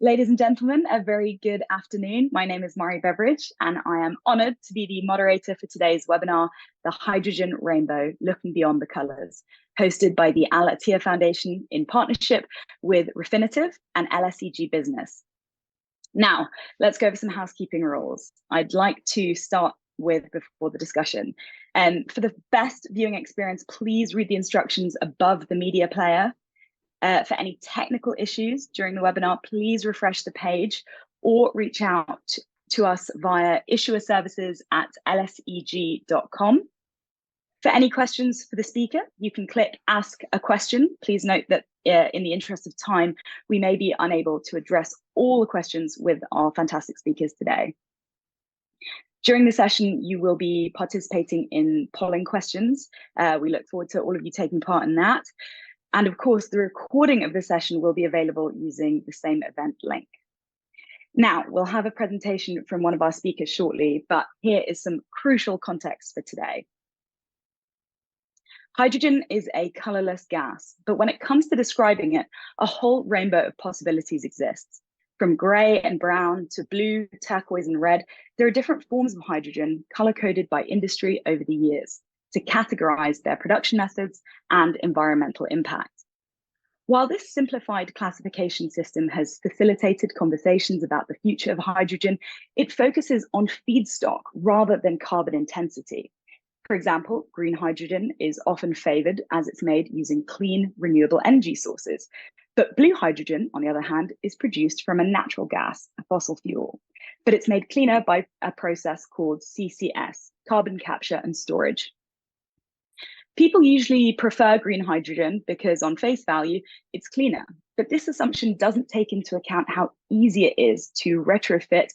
Ladies and gentlemen, a very good afternoon. My name is Mari Beveridge, and I am honoured to be the moderator for today's webinar, The Hydrogen Rainbow, Looking Beyond the Colours, hosted by the Al-Attiyah Foundation in partnership with Refinitiv and LSEG Business. Now, let's go over some housekeeping rules. I'd like to start with before the discussion. For the best viewing experience, please read the instructions above the media player. For any technical issues during the webinar, please refresh the page or reach out to us via issuerservices@lseg.com. For any questions for the speaker, you can click Ask a Question. Please note that in the interest of time, we may be unable to address all the questions with our fantastic speakers today. During the session, you will be participating in polling questions. We look forward to all of you taking part in that. And of course, the recording of the session will be available using the same event link. Now, we'll have a presentation from one of our speakers shortly, but here is some crucial context for today. Hydrogen is a colorless gas, but when it comes to describing it, a whole rainbow of possibilities exists. From gray and brown to blue, turquoise, and red, there are different forms of hydrogen color-coded by industry over the years to categorize their production methods and environmental impact. While this simplified classification system has facilitated conversations about the future of hydrogen, it focuses on feedstock rather than carbon intensity. For example, green hydrogen is often favored as it's made using clean, renewable energy sources. But blue hydrogen, on the other hand, is produced from a natural gas, a fossil fuel. But it's made cleaner by a process called CCS, carbon capture and storage. People usually prefer green hydrogen because on face value, it's cleaner. But this assumption doesn't take into account how easy it is to retrofit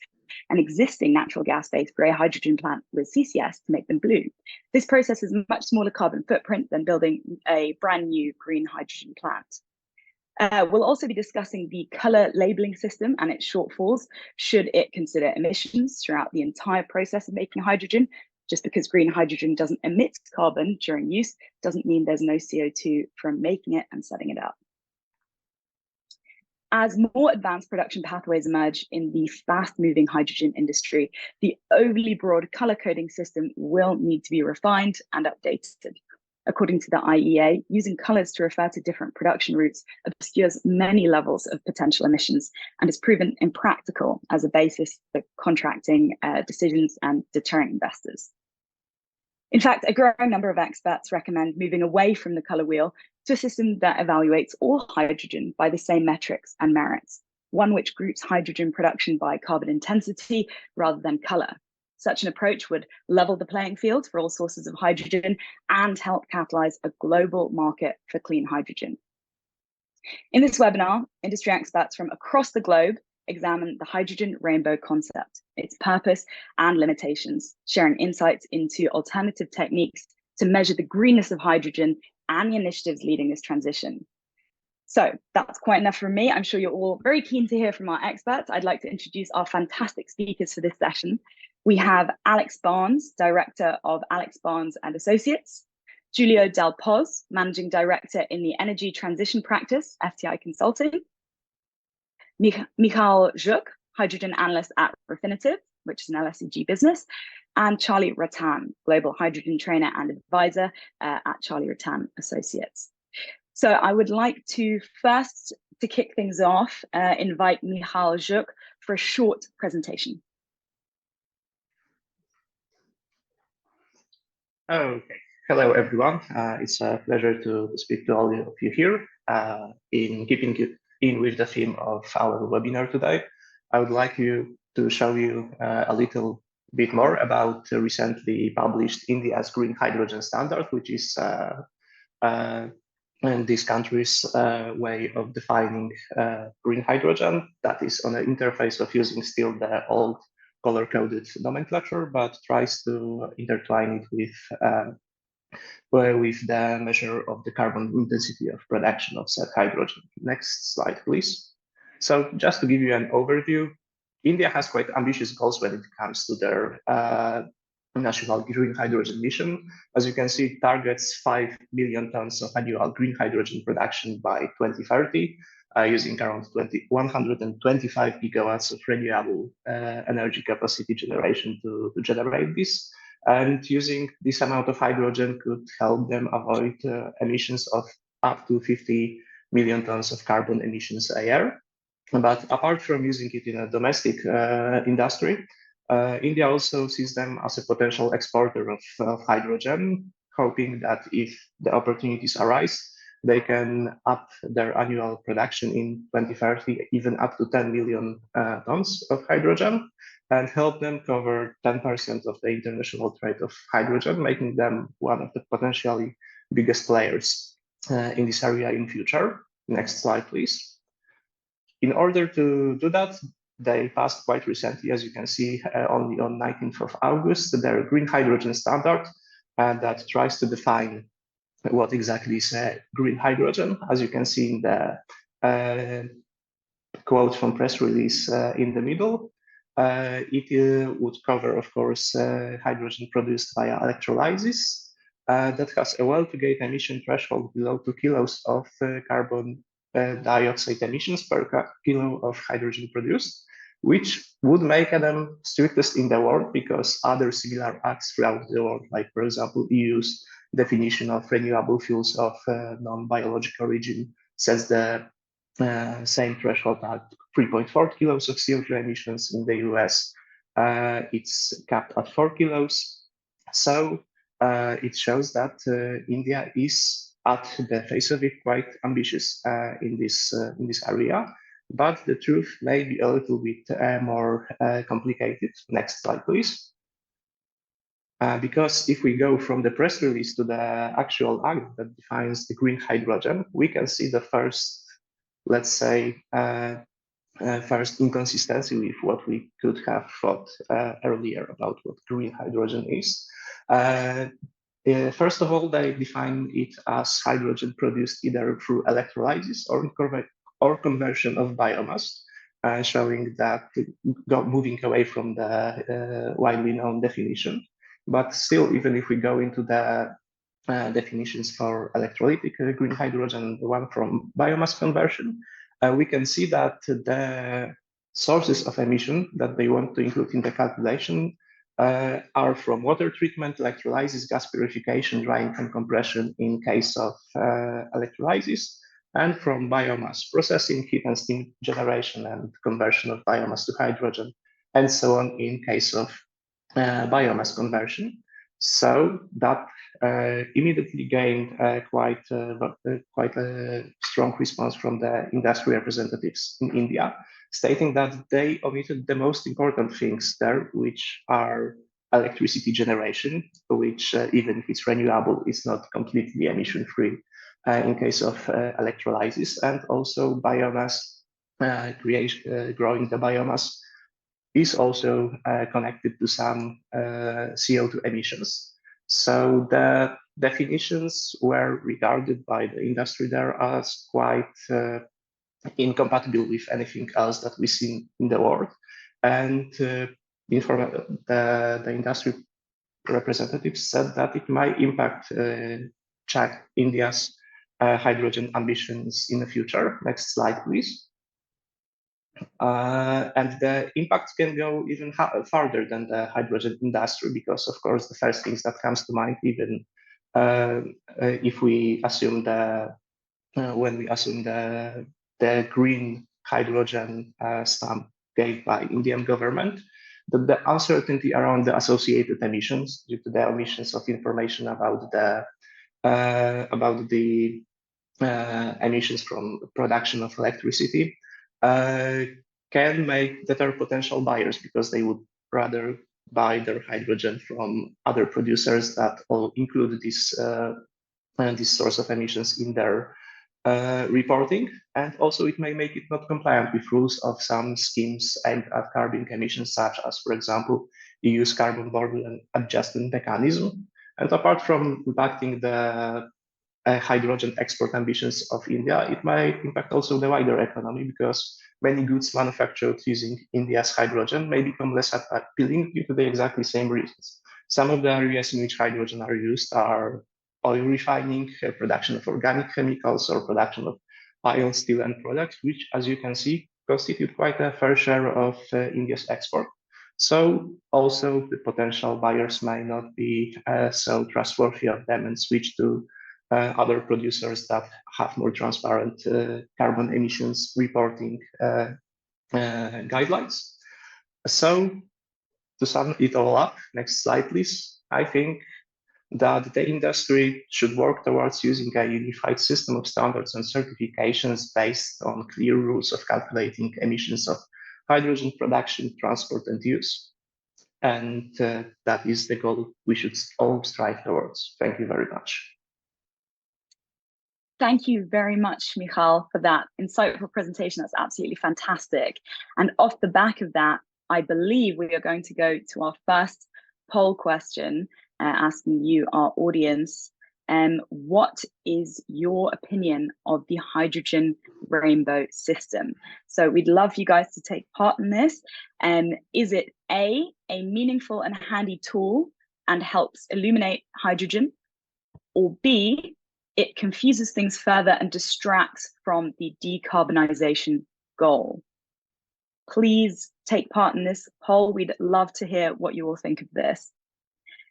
an existing natural gas-based grey hydrogen plant with CCS to make them blue. This process has a much smaller carbon footprint than building a brand new green hydrogen plant. We'll also be discussing the colour labelling system and its shortfalls, should it consider emissions throughout the entire process of making hydrogen. Just because green hydrogen doesn't emit carbon during use doesn't mean there's no CO2 from making it and setting it up. As more advanced production pathways emerge in the fast-moving hydrogen industry, the overly broad color coding system will need to be refined and updated. According to the IEA, using colors to refer to different production routes obscures many levels of potential emissions and is proven impractical as a basis for contracting decisions and deterring investors. In fact, a growing number of experts recommend moving away from the color wheel to a system that evaluates all hydrogen by the same metrics and merits, one which groups hydrogen production by carbon intensity rather than color. Such an approach would level the playing field for all sources of hydrogen and help catalyze a global market for clean hydrogen. In this webinar, industry experts from across the globe examine the hydrogen rainbow concept, its purpose and limitations, sharing insights into alternative techniques to measure the greenness of hydrogen and the initiatives leading this transition. So that's quite enough from me. I'm sure you're all very keen to hear from our experts. I'd like to introduce our fantastic speakers for this session. We have Alex Barnes, Director of Alex Barnes and Associates, Julio Del Poz, Managing Director in the Energy Transition Practice, FTI Consulting, Michal Zhuk, Hydrogen Analyst at Refinitiv, which is an LSEG business, and Charlie Rattan, Global Hydrogen Trainer and Advisor at Charlie Rattan Associates. So I would like to first, to kick things off, invite Michal Zhuk for a short presentation. Okay, hello everyone. It's a pleasure to speak to all of you here. In keeping in with the theme of our webinar today, I would like to show you a little bit more about the recently published India's Green Hydrogen Standard, which is this country's way of defining green hydrogen that is on an interface of using still the old color-coded nomenclature, but tries to intertwine it with the measure of the carbon intensity of production of said hydrogen. Next slide, please. So just to give you an overview, India has quite ambitious goals when it comes to their national green hydrogen mission. As you can see, it targets 5 million tons of annual green hydrogen production by 2030. using around 125 gigawatts of renewable energy capacity generation to generate this. And using this amount of hydrogen could help them avoid emissions of up to 50 million tons of carbon emissions a year. But apart from using it in a domestic industry, India also sees them as a potential exporter of hydrogen, hoping that if the opportunities arise, they can up their annual production in 2030, even up to 10 million tons of hydrogen, and help them cover 10% of the international trade of hydrogen, making them one of the potentially biggest players in this area in future. Next slide, please. In order to do that, they passed quite recently, as you can see, only on 19th of August, their green hydrogen standard that tries to define what exactly is green hydrogen. As you can see in the quote from press release in the middle, it would cover, of course, hydrogen produced via electrolysis that has a well-to-gate emission threshold below 2 kilos of carbon dioxide emissions per kilo of hydrogen produced, which would make them strictest in the world because other similar acts throughout the world, like for example, EU's definition of renewable fuels of non-biologic origin, sets the same threshold at 3.4 kilos of CO2 emissions. In the US, it's capped at 4 kilos. So it shows that India is at the face of it quite ambitious in this area, but the truth may be a little bit more complicated. Next slide, please. Because if we go from the press release to the actual act that defines the green hydrogen, we can see the first, let's say, first inconsistency with what we could have thought earlier about what green hydrogen is. First of all, they define it as hydrogen produced either through electrolysis or conversion of biomass, showing that moving away from the widely known definition. But still, even if we go into the definitions for electrolytic green hydrogen, the one from biomass conversion, we can see that the sources of emission that they want to include in the calculation are from water treatment, electrolysis, gas purification, drying, and compression in case of electrolysis, and from biomass processing, heat and steam generation, and conversion of biomass to hydrogen, and so on in case of biomass conversion. So that immediately gained quite a strong response from the industry representatives in India, stating that they omitted the most important things there, which are electricity generation, which even if it's renewable, is not completely emission-free in case of electrolysis, and also biomass growing the biomass is also connected to some CO2 emissions. So the definitions were regarded by the industry there as quite incompatible with anything else that we see in the world. And the industry representatives said that it might impact India's hydrogen ambitions in the future. Next slide, please. And the impact can go even farther than the hydrogen industry, because of course the first things that comes to mind, even if we assume when we assume the green hydrogen stamp gave by Indian government, the uncertainty around the associated emissions due to the omissions of information about the emissions from production of electricity can make deter potential buyers, because they would rather buy their hydrogen from other producers that all include this source of emissions in their reporting. And also it may make it not compliant with rules of some schemes aimed at curbing emissions, such as, for example, EU's carbon border adjustment mechanism. And apart from impacting the hydrogen export ambitions of India, it might impact also the wider economy, because many goods manufactured using India's hydrogen may become less appealing due to the exactly same reasons. Some of the areas in which hydrogen are used are oil refining, production of organic chemicals, or production of iron, steel, and products, which, as you can see, constitute quite a fair share of India's export. So also the potential buyers may not be so trustworthy of them and switch to other producers that have more transparent carbon emissions reporting guidelines. So to sum it all up, next slide, please. I think that the industry should work towards using a unified system of standards and certifications based on clear rules of calculating emissions of hydrogen production, transport, and use. And that is the goal we should all strive towards. Thank you very much. Thank you very much, Michal, for that insightful presentation. That's absolutely fantastic. And off the back of that, I believe we are going to go to our first poll question, asking you, our audience, what is your opinion of the hydrogen rainbow system? So we'd love for you guys to take part in this. Is it a meaningful and handy tool and helps illuminate hydrogen, or B, it confuses things further and distracts from the decarbonization goal? Please take part in this poll. We'd love to hear what you all think of this.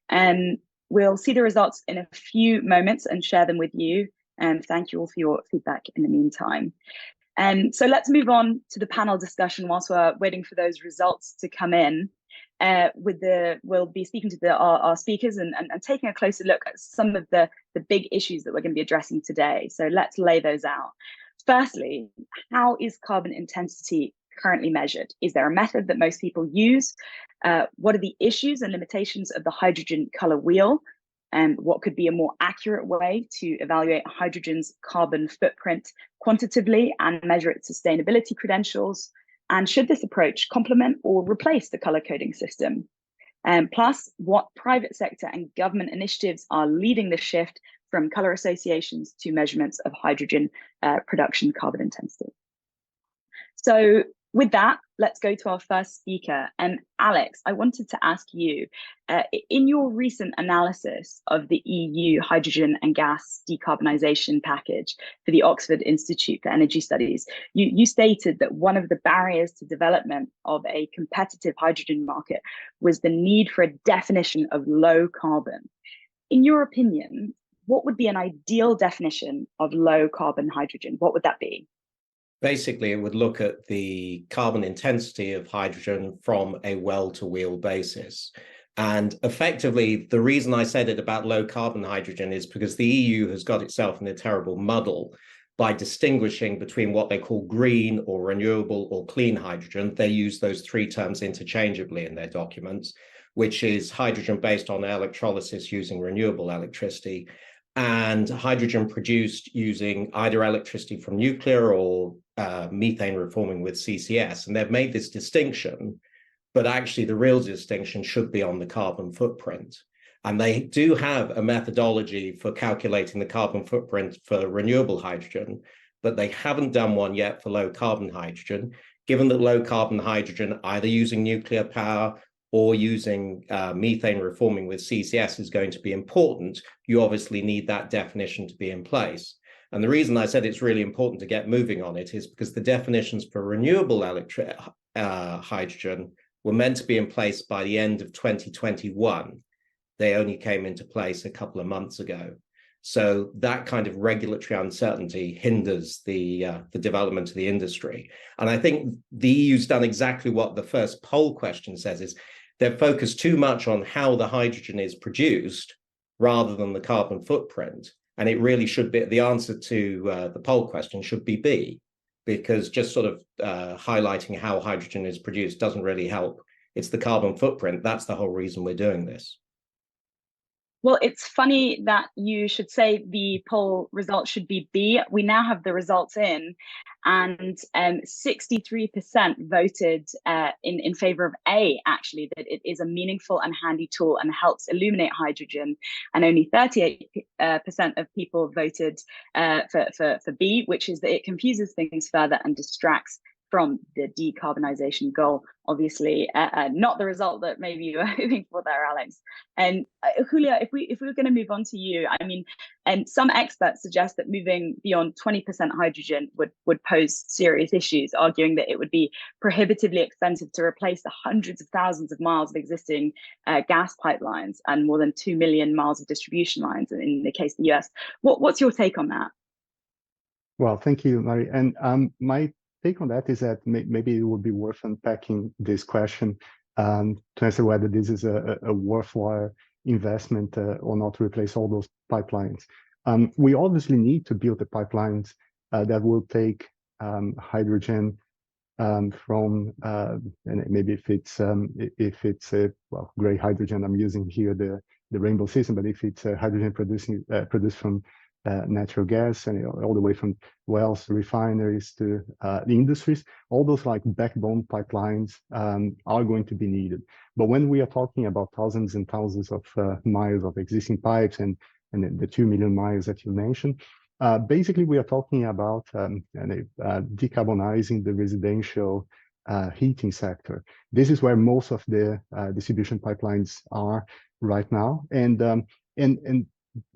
And we'll see the results in a few moments and share them with you. And thank you all for your feedback in the meantime. So let's move on to the panel discussion whilst we're waiting for those results to come in. We'll be speaking to our speakers and taking a closer look at some of the big issues that we're going to be addressing today. So let's lay those out. Firstly, how is carbon intensity currently measured? Is there a method that most people use? What are the issues and limitations of the hydrogen color wheel? And what could be a more accurate way to evaluate hydrogen's carbon footprint quantitatively and measure its sustainability credentials? And should this approach complement or replace the color coding system? Plus, what private sector and government initiatives are leading the shift from color associations to measurements of hydrogen production carbon intensity? So with that, let's go to our first speaker. And Alex, I wanted to ask you, in your recent analysis of the EU hydrogen and gas decarbonisation package for the Oxford Institute for Energy Studies, you stated that one of the barriers to development of a competitive hydrogen market was the need for a definition of low carbon. In your opinion, what would be an ideal definition of low carbon hydrogen? What would that be? Basically, it would look at the carbon intensity of hydrogen from a well-to-wheel basis. And effectively, the reason I said it about low carbon hydrogen is because the EU has got itself in a terrible muddle by distinguishing between what they call green or renewable or clean hydrogen. They use those three terms interchangeably in their documents, which is hydrogen based on electrolysis using renewable electricity, and hydrogen produced using either electricity from nuclear or methane reforming with CCS. And they've made this distinction, but actually the real distinction should be on the carbon footprint. And they do have a methodology for calculating the carbon footprint for renewable hydrogen, but they haven't done one yet for low carbon hydrogen. Given that low carbon hydrogen, either using nuclear power or using methane reforming with CCS is going to be important, you obviously need that definition to be in place. And the reason I said it's really important to get moving on it is because the definitions for renewable hydrogen were meant to be in place by the end of 2021. They only came into place a couple of months ago. So that kind of regulatory uncertainty hinders the development of the industry. And I think the EU's done exactly what the first poll question says, is they've focused too much on how the hydrogen is produced rather than the carbon footprint. And it really should be, the answer to the poll question should be B, because just sort of highlighting how hydrogen is produced doesn't really help. It's the carbon footprint. That's the whole reason we're doing this. Well, it's funny that you should say the poll result should be B. We now have the results in, and 63% voted in favor of A, actually, that it is a meaningful and handy tool and helps illuminate hydrogen. And only 38% of people voted for B, which is that it confuses things further and distracts from the decarbonization goal. Obviously, not the result that maybe you were hoping for there, Alex. And Julia, if we were going to move on to you, I mean, and some experts suggest that moving beyond 20% hydrogen would pose serious issues, arguing that it would be prohibitively expensive to replace the hundreds of thousands of miles of existing gas pipelines and more than 2 million miles of distribution lines in the case of the US. What's your take on that? Well, thank you, Mari. And my take on that is that maybe it would be worth unpacking this question to answer whether this is a worthwhile investment or not to replace all those pipelines. We obviously need to build the pipelines that will take hydrogen from, and maybe if it's well, gray hydrogen, I'm using here the rainbow system, but if it's hydrogen produced from natural gas and all the way from wells, refineries to the industries, all those like backbone pipelines are going to be needed. But when we are talking about thousands and thousands of miles of existing pipes and the 2 million miles that you mentioned, basically we are talking about decarbonizing the residential heating sector. This is where most of the distribution pipelines are right now, and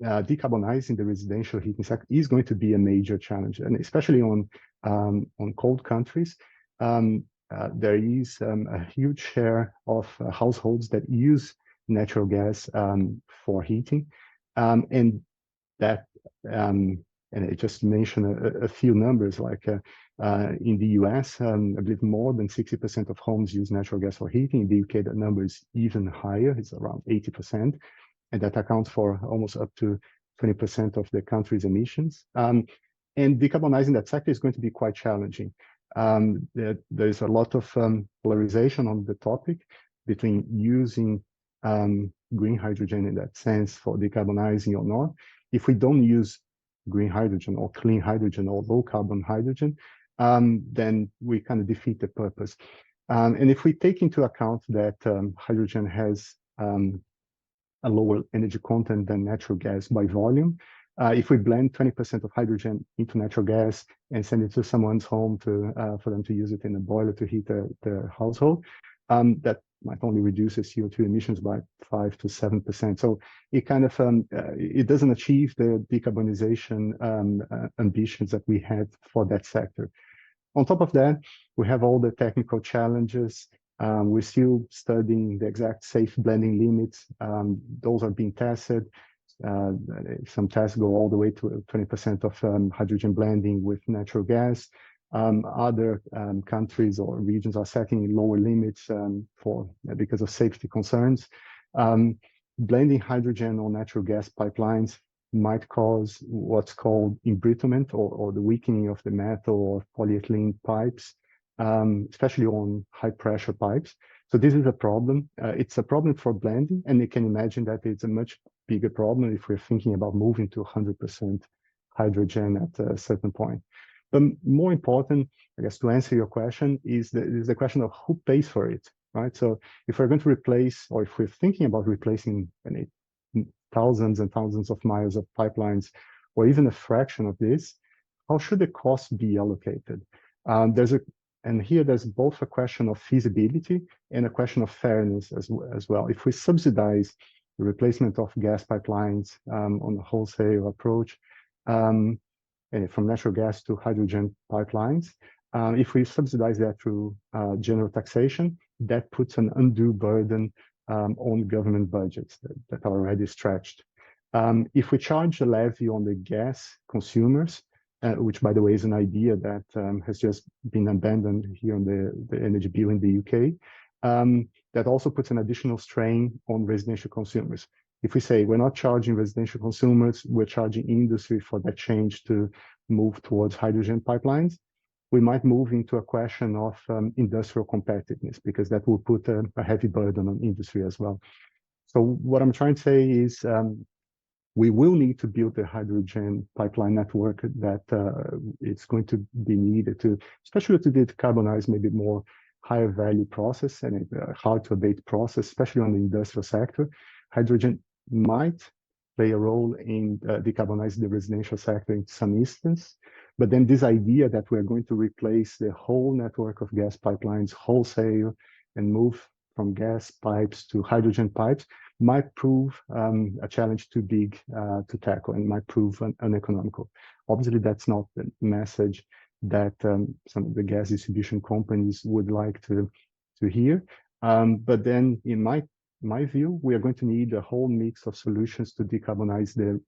decarbonizing the residential heating sector is going to be a major challenge, and especially on cold countries. There is a huge share of households that use natural gas for heating, and that and I just mentioned a few numbers, like in the US, I believe more than 60% of homes use natural gas for heating. In the UK, that number is even higher, it's around 80%. And that accounts for almost up to 20% of the country's emissions. And decarbonizing that sector is going to be quite challenging. There's a lot of polarization on the topic between using green hydrogen in that sense for decarbonizing or not. If we don't use green hydrogen or clean hydrogen or low carbon hydrogen, then we kind of defeat the purpose. And if we take into account that hydrogen has a lower energy content than natural gas by volume, if we blend 20% of hydrogen into natural gas and send it to someone's home for them to use it in a boiler to heat their household, that might only reduce the CO2 emissions by 5 to 7%. So it kind of it doesn't achieve the decarbonization ambitions that we had for that sector. On top of that, we have all the technical challenges. We're still studying the exact safe blending limits. Those are being tested. Some tests go all the way to 20% of hydrogen blending with natural gas. Other countries or regions are setting lower limits because of safety concerns. Blending hydrogen or natural gas pipelines might cause what's called embrittlement or the weakening of the metal or polyethylene pipes, especially on high pressure pipes. So this is a problem. It's a problem for blending, and you can imagine that it's a much bigger problem if we're thinking about moving to 100% hydrogen at a certain point. But more important, I guess, to answer your question is the question of who pays for it, right? So if we're going to replace, or if we're thinking about replacing thousands and thousands of miles of pipelines, or even a fraction of this, how should the cost be allocated? And here there's both a question of feasibility and a question of fairness as well. If we subsidize the replacement of gas pipelines on a wholesale approach, from natural gas to hydrogen pipelines, if we subsidize that through general taxation, that puts an undue burden on government budgets that are already stretched. If we charge a levy on the gas consumers, which, by the way, is an idea that has just been abandoned here on the energy bill in the UK, that also puts an additional strain on residential consumers. If we say we're not charging residential consumers, we're charging industry for that change to move towards hydrogen pipelines, we might move into a question of industrial competitiveness, because that will put a heavy burden on industry as well. So what I'm trying to say is we will need to build a hydrogen pipeline network that it's going to be needed to, especially to decarbonize maybe more higher value process and hard to abate process, especially on the industrial sector. Hydrogen might play a role in decarbonizing the residential sector in some instance, But then this idea that we're going to replace the whole network of gas pipelines wholesale and move from gas pipes to hydrogen pipes might prove a challenge too big to tackle and might prove uneconomical. Obviously, that's not the message that some of the gas distribution companies would like to hear. But then in my view, we are going to need a whole mix of solutions to decarbonize the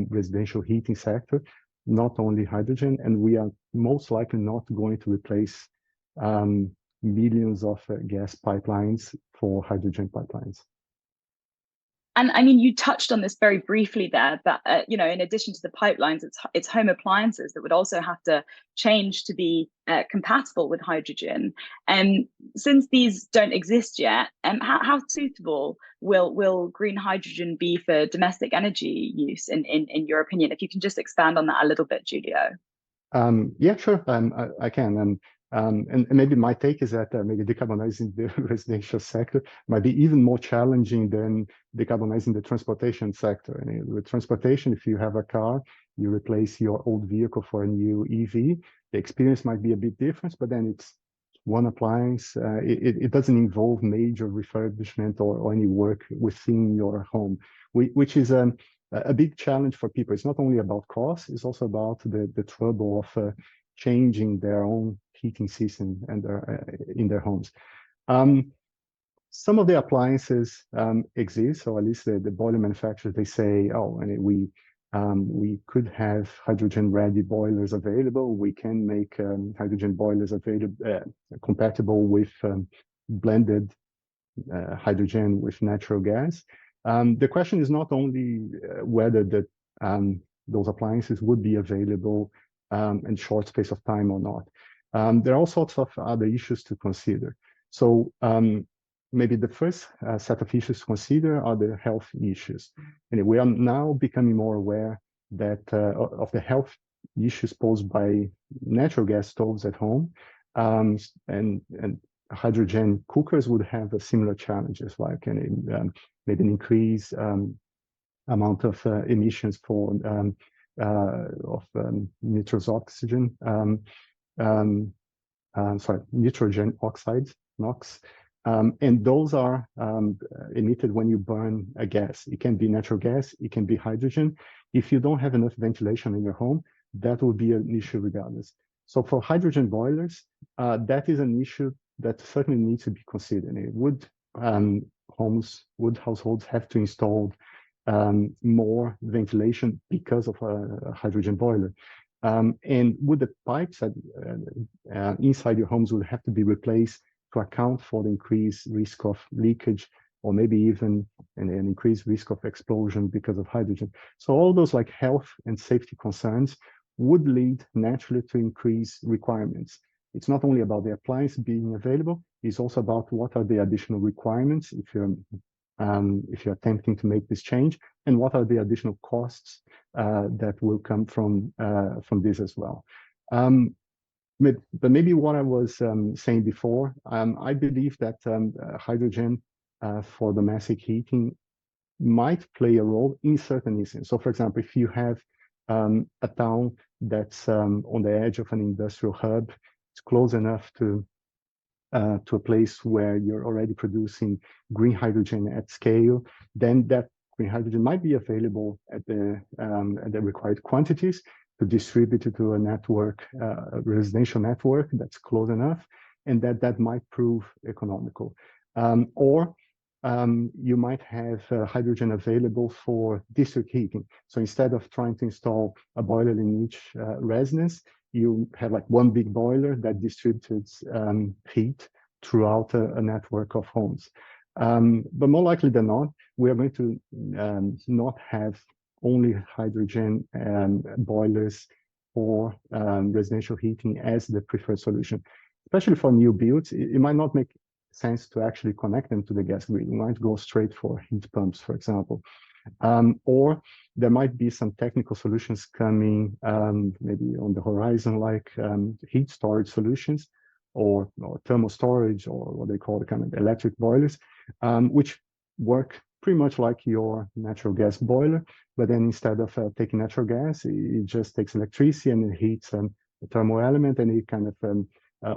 residential heating sector, not only hydrogen, and we are most likely not going to replace millions of gas pipelines for hydrogen pipelines. And I mean, you touched on this very briefly there, that in addition to the pipelines, it's home appliances that would also have to change to be compatible with hydrogen. And since these don't exist yet, how suitable will green hydrogen be for domestic energy use in your opinion? If you can just expand on that a little bit, Giulio. Yeah, sure. I can. And maybe my take is that maybe decarbonizing the residential sector might be even more challenging than decarbonizing the transportation sector. And with transportation, if you have a car, you replace your old vehicle for a new EV, the experience might be a bit different, but then it's one appliance. It doesn't involve major refurbishment or any work within your home, which is a big challenge for people. It's not only about cost, it's also about the trouble of changing their own heating system and in their homes. Some of the appliances exist, or at least the boiler manufacturers, they say, oh, and we could have hydrogen-ready boilers available. We can make hydrogen boilers available, compatible with blended hydrogen with natural gas. The question is not only whether those appliances would be available in short space of time or not. There are all sorts of other issues to consider. So maybe the first set of issues to consider are the health issues. And we are now becoming more aware that of the health issues posed by natural gas stoves at home, and hydrogen cookers would have similar challenges, like maybe an increased amount of emissions for nitrous oxygen, nitrogen oxides, NOx, and those are emitted when you burn a gas. It can be natural gas, it can be hydrogen. If you don't have enough ventilation in your home, that will be an issue regardless. So for hydrogen boilers, that is an issue that certainly needs to be considered. Would households have to install more ventilation because of a hydrogen boiler? And would the pipes inside your homes would have to be replaced to account for the increased risk of leakage, or maybe even an increased risk of explosion because of hydrogen? So all those like health and safety concerns would lead naturally to increased requirements. It's not only about the appliance being available, it's also about what are the additional requirements if you're attempting to make this change, and what are the additional costs that will come from this as well. But maybe what I was saying before, I believe that hydrogen for domestic heating might play a role in certain instances. So for example, if you have a town that's on the edge of an industrial hub, it's close enough to a place where you're already producing green hydrogen at scale, then that green hydrogen might be available at the required quantities to distribute it to a network, a residential network that's close enough, and that might prove economical. Or you might have hydrogen available for district heating. So instead of trying to install a boiler in each residence, you have like one big boiler that distributes heat throughout a network of homes. But more likely than not, we are going to not have only hydrogen boilers for residential heating as the preferred solution. Especially for new builds, it might not make sense to actually connect them to the gas grid. You might go straight for heat pumps, for example. Or there might be some technical solutions coming maybe on the horizon, like heat storage solutions or thermal storage, or what they call the kind of electric boilers, which work pretty much like your natural gas boiler, but then instead of taking natural gas, it just takes electricity and it heats thermal element, and it kind of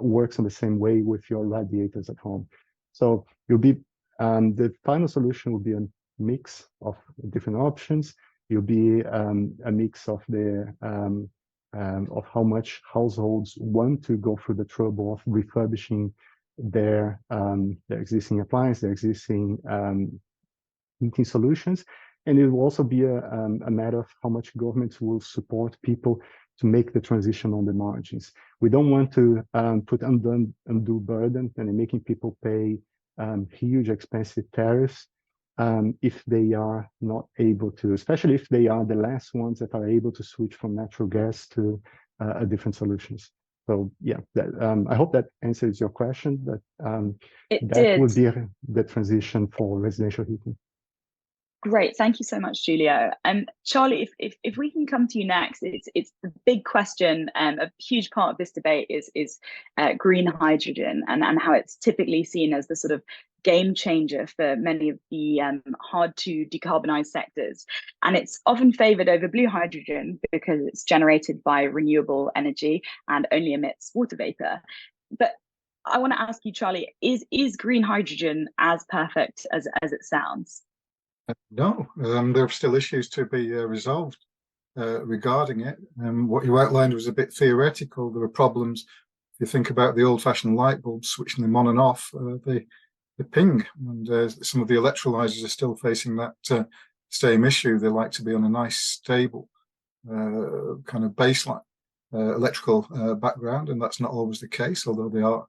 works in the same way with your radiators at home. So you'll be the final solution will be a mix of different options. You'll be a mix of the of how much households want to go through the trouble of refurbishing their existing appliance, their existing heating solutions. And it will also be a matter of how much governments will support people to make the transition on the margins. We don't want to put undue burden and making people pay huge expensive tariffs if they are not able to, especially if they are the last ones that are able to switch from natural gas to different solutions. So yeah, I hope that answers your question, but that would be the transition for residential heating. Great, thank you so much, Giulio. Charlie, if we can come to you next, it's the big question. A huge part of this debate is green hydrogen and how it's typically seen as the sort of game changer for many of the hard to decarbonize sectors, and it's often favored over blue hydrogen because it's generated by renewable energy and only emits water vapor. But I want to ask you, Charlie, is green hydrogen as perfect as it sounds? No, there are still issues to be resolved regarding it. What you outlined was a bit theoretical. There are problems. If you think about the old-fashioned light bulbs, switching them on and off, they ping, and some of the electrolyzers are still facing that same issue. They like to be on a nice, stable kind of baseline electrical background, and that's not always the case, although they are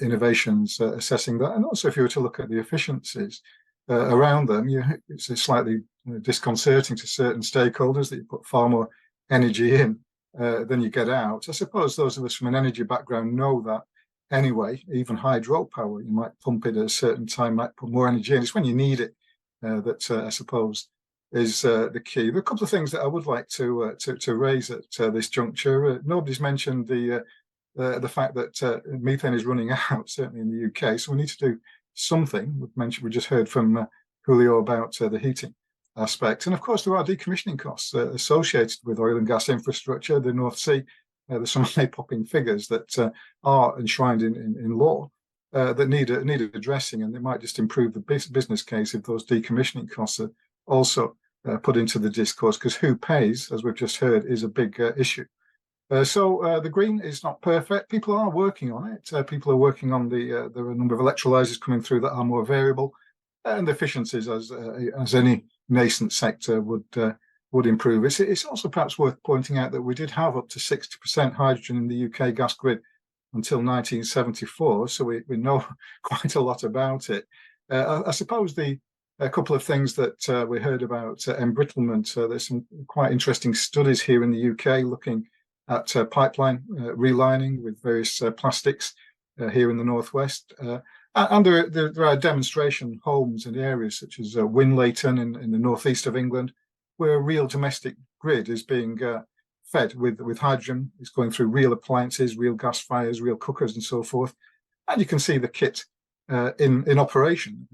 innovations assessing that. And also, if you were to look at the efficiencies around them, it's slightly disconcerting to certain stakeholders that you put far more energy in than you get out. I suppose those of us from an energy background know that anyway. Even hydropower, you might pump it at a certain time, might put more energy in. It's when you need it that I suppose is the key. There are a couple of things that I would like to raise at this juncture. Nobody's mentioned the fact that methane is running out, certainly in the UK. So we need to do something. We just heard from Julio about the heating aspect. And of course, there are decommissioning costs associated with oil and gas infrastructure, the North Sea. There's some eye-popping figures that are enshrined in law that need addressing, and they might just improve the business case if those decommissioning costs are also put into the discourse, because who pays, as we've just heard, is a big issue. So the green is not perfect. People are working on it. People are working on there are a number of electrolyzers coming through that are more variable, and the efficiencies, as any nascent sector, would improve. It's also perhaps worth pointing out that we did have up to 60% hydrogen in the UK gas grid until 1974, so we know quite a lot about it. I suppose a couple of things that we heard about embrittlement. There's some quite interesting studies here in the UK looking at pipeline relining with various plastics here in the northwest. And there are demonstration homes in areas such as Winlayton in the northeast of England, where a real domestic grid is being fed with hydrogen. It's going through real appliances, real gas fires, real cookers, and so forth. And you can see the kit in operation,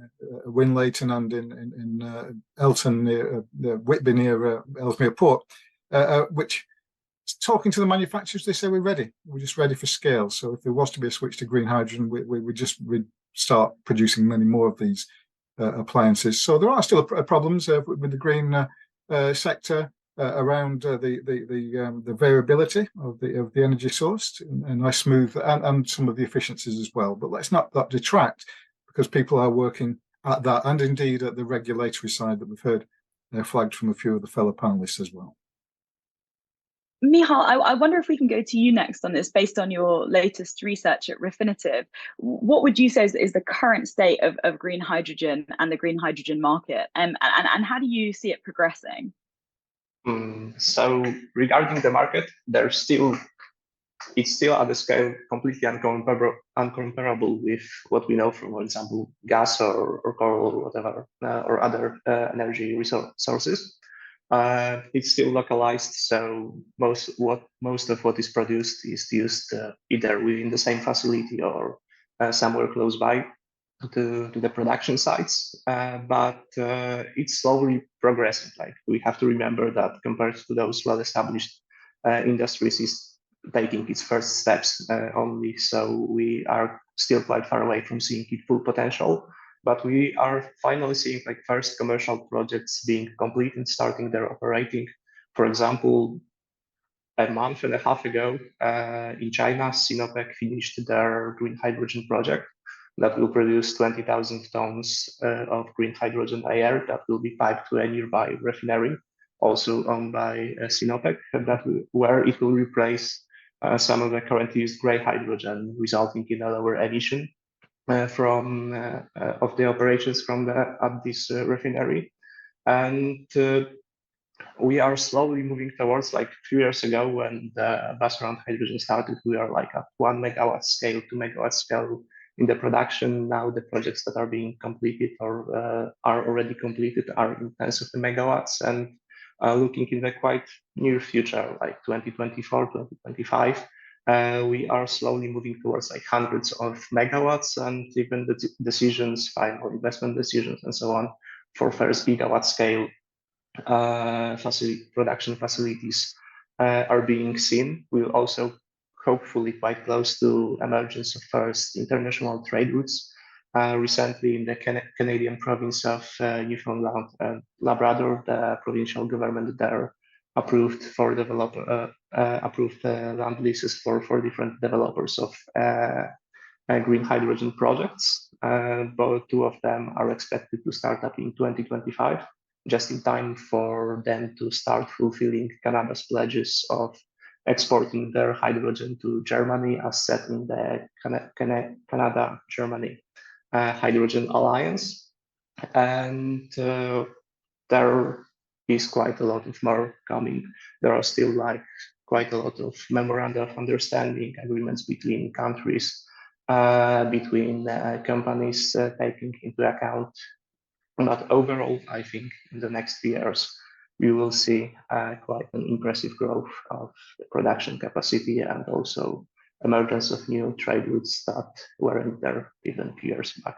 Winlayton and in Elton, near Whitby, near Ellesmere Port, which, talking to the manufacturers, they say we're ready. We're just ready for scale. So if there was to be a switch to green hydrogen, we'd start producing many more of these appliances. So there are still problems with the green sector around the variability of the energy source and nice smooth and some of the efficiencies as well. But let's not detract, because people are working at that, and indeed at the regulatory side that we've heard flagged from a few of the fellow panelists as well. Michal, I wonder if we can go to you next on this, based on your latest research at Refinitiv. What would you say is the current state of green hydrogen and the green hydrogen market, and how do you see it progressing? So regarding the market, it's still at a scale completely uncomparable with what we know from, for example, gas or coal or whatever, or other energy sources. It's still localized, so most of what is produced is used either within the same facility or somewhere close by to the production sites. But it's slowly progressing. Like, we have to remember that compared to those well-established industries, taking its first steps only. So we are still quite far away from seeing its full potential. But we are finally seeing like first commercial projects being complete and starting their operating. For example, a month and a half ago in China, Sinopec finished their green hydrogen project that will produce 20,000 tons of green hydrogen a year that will be piped to a nearby refinery, also owned by Sinopec, where it will replace some of the currently used gray hydrogen, resulting in a lower emission of the operations at this refinery. And we are slowly moving towards, like a few years ago when the buzz around hydrogen started, we are like at 1 megawatt scale, 2 megawatt scale in the production. Now the projects that are being completed or are already completed are in tens of the megawatts, and looking in the quite near future, like 2024, 2025, we are slowly moving towards like hundreds of megawatts, and even the decisions, final investment decisions and so on for first gigawatt scale production facilities are being seen. We're also hopefully quite close to emergence of first international trade routes. Recently, in the Canadian province of Newfoundland and Labrador, the provincial government there approved land leases for different developers of green hydrogen projects. Both two of them are expected to start up in 2025. Just in time for them to start fulfilling Canada's pledges of exporting their hydrogen to Germany as set in the Canada-Germany Hydrogen Alliance. And there is quite a lot of more coming. There are still like quite a lot of memoranda of understanding agreements between countries, between companies taking into account. But overall, I think in the next few years, we will see quite an impressive growth of production capacity and also emergence of new trade routes that weren't there even a few years back.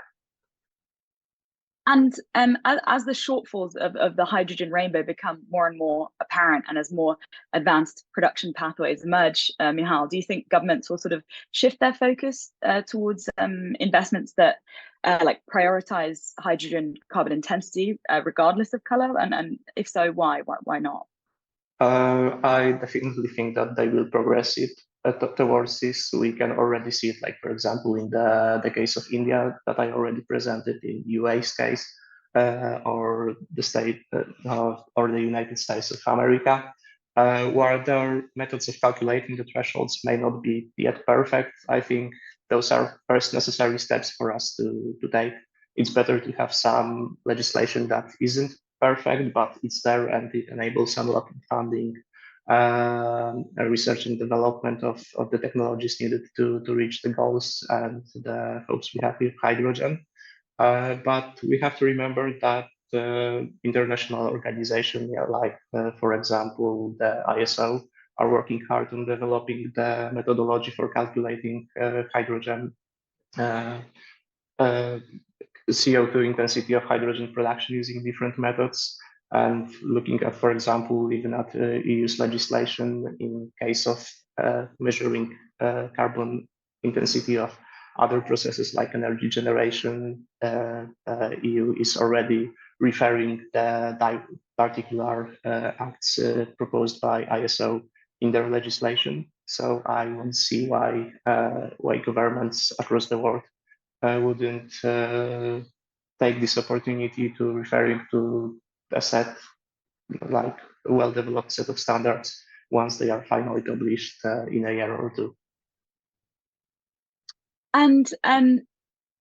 And as the shortfalls of the hydrogen rainbow become more and more apparent, and as more advanced production pathways emerge, Michal, do you think governments will sort of shift their focus towards investments that like prioritize hydrogen carbon intensity regardless of color? And if so, why? Why not? I definitely think that they will progress it towards this. We can already see it, like, for example, in the case of India that I already presented, in UAE's case, or the United States of America, where their methods of calculating the thresholds may not be yet perfect. I think those are first necessary steps for us to take. It's better to have some legislation that isn't perfect, but it's there and it enables unlocking funding, research and development of the technologies needed to reach the goals and the hopes we have with hydrogen. But we have to remember that international organizations, like, for example, the ISO, are working hard on developing the methodology for calculating hydrogen CO2 intensity of hydrogen production using different methods, and looking at, for example, even at EU's legislation in case of measuring carbon intensity of other processes like energy generation. EU is already referring the particular acts proposed by ISO in their legislation. So I won't see why governments across the world wouldn't take this opportunity to referring to a set, like a well-developed set of standards once they are finally published in a year or two. And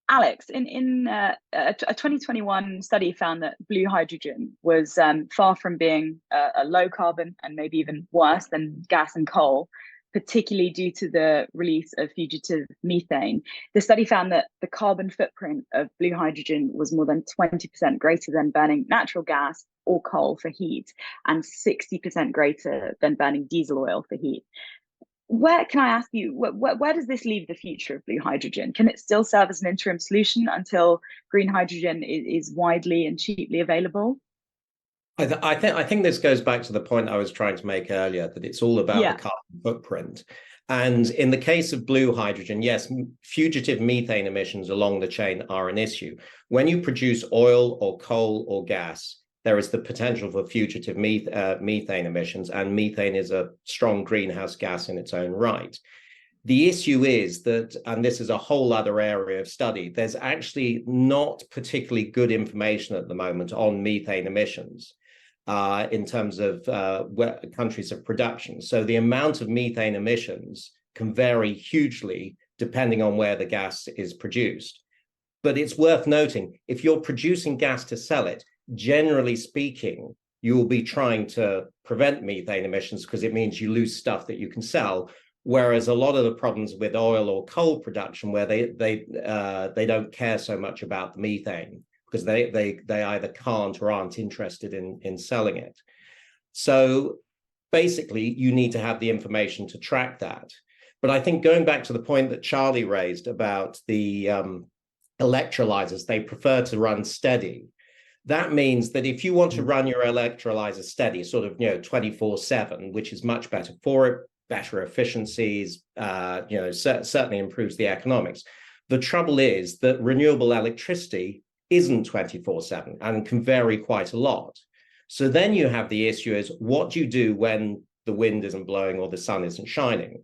Alex, in a 2021 study found that blue hydrogen was far from being a low carbon, and maybe even worse than gas and coal, particularly due to the release of fugitive methane. The study found that the carbon footprint of blue hydrogen was more than 20% greater than burning natural gas or coal for heat, and 60% greater than burning diesel oil for heat. Where can I ask you, where does this leave the future of blue hydrogen? Can it still serve as an interim solution until green hydrogen is widely and cheaply available? I think this goes back to the point I was trying to make earlier, that it's all about the carbon footprint. And in the case of blue hydrogen, yes, fugitive methane emissions along the chain are an issue. When you produce oil or coal or gas, there is the potential for fugitive methane emissions, and methane is a strong greenhouse gas in its own right. The issue is that, and this is a whole other area of study, there's actually not particularly good information at the moment on methane emissions in terms of countries of production. So the amount of methane emissions can vary hugely depending on where the gas is produced. But it's worth noting, if you're producing gas to sell it, generally speaking, you will be trying to prevent methane emissions because it means you lose stuff that you can sell. Whereas a lot of the problems with oil or coal production, where they don't care so much about the methane because they either can't or aren't interested in selling it. So basically, you need to have the information to track that. But I think going back to the point that Charlie raised about the electrolyzers, they prefer to run steady. That means that if you want to run your electrolyzer steady, sort of 24/7, which is much better for it, better efficiencies, certainly improves the economics. The trouble is that renewable electricity isn't 24/7 and can vary quite a lot. So then you have the issue is, what do you do when the wind isn't blowing or the sun isn't shining?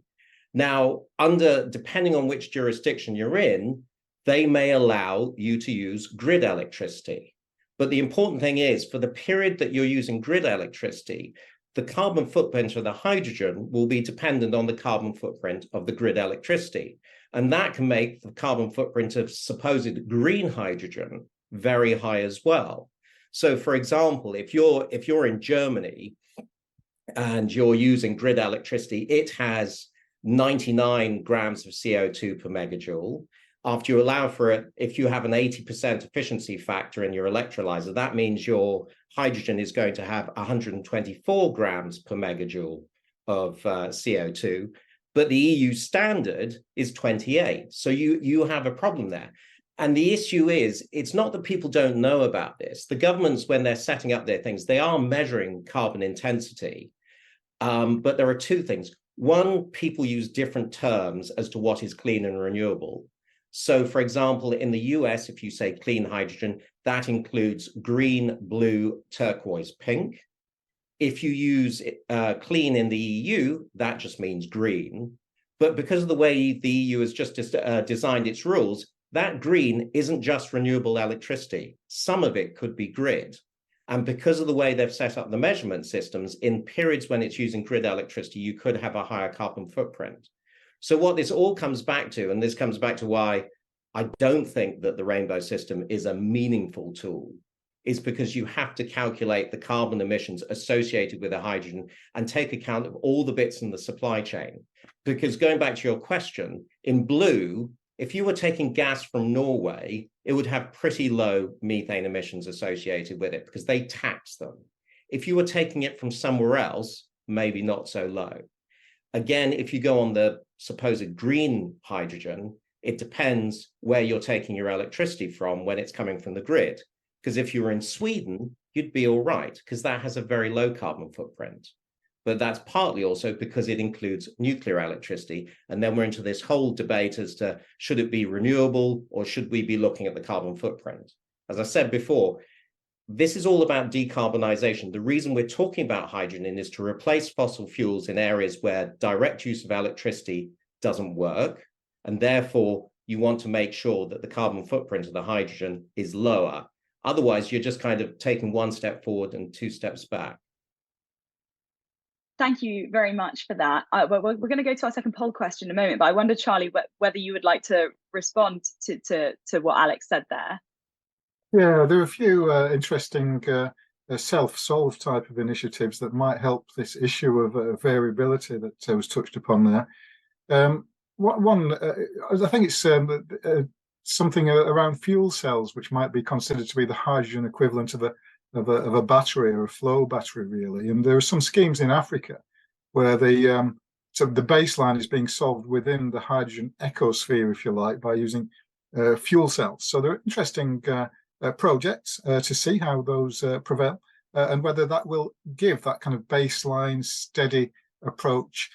Now, depending on which jurisdiction you're in, they may allow you to use grid electricity. But the important thing is, for the period that you're using grid electricity, the carbon footprint of the hydrogen will be dependent on the carbon footprint of the grid electricity. And that can make the carbon footprint of supposed green hydrogen very high as well. So for example, if you're in Germany and you're using grid electricity, it has 99 grams of CO2 per megajoule. After you allow for it, if you have an 80% efficiency factor in your electrolyzer, that means your hydrogen is going to have 124 grams per megajoule of CO2, but the EU standard is 28. So you have a problem there. And the issue is, it's not that people don't know about this. The governments, when they're setting up their things, they are measuring carbon intensity. But there are two things. One, people use different terms as to what is clean and renewable. So, for example, in the US, if you say clean hydrogen, that includes green, blue, turquoise, pink. If you use clean in the EU, that just means green. But because of the way the EU has just designed its rules, that green isn't just renewable electricity. Some of it could be grid. And because of the way they've set up the measurement systems, in periods when it's using grid electricity, you could have a higher carbon footprint. So what this all comes back to, and this comes back to why I don't think that the rainbow system is a meaningful tool, is because you have to calculate the carbon emissions associated with the hydrogen and take account of all the bits in the supply chain. Because going back to your question, in blue, if you were taking gas from Norway, it would have pretty low methane emissions associated with it because they tax them. If you were taking it from somewhere else, maybe not so low. Again, if you go on the supposed green hydrogen, it depends where you're taking your electricity from when it's coming from the grid. Because if you were in Sweden, you'd be all right, because that has a very low carbon footprint. But that's partly also because it includes nuclear electricity. And then we're into this whole debate as to, should it be renewable or should we be looking at the carbon footprint? As I said before, this is all about decarbonization. The reason we're talking about hydrogen is to replace fossil fuels in areas where direct use of electricity doesn't work. And therefore, you want to make sure that the carbon footprint of the hydrogen is lower. Otherwise, you're just kind of taking one step forward and two steps back. Thank you very much for that. We're going to go to our second poll question in a moment, but I wonder, Charlie, whether you would like to respond to what Alex said there. Yeah, there are a few interesting self-solve type of initiatives that might help this issue of variability that was touched upon there. One, I think it's something around fuel cells, which might be considered to be the hydrogen equivalent of a battery or a flow battery, really. And there are some schemes in Africa where the baseline is being solved within the hydrogen ecosphere, if you like, by using fuel cells. So there are interesting projects to see how those prevail and whether that will give that kind of baseline steady approach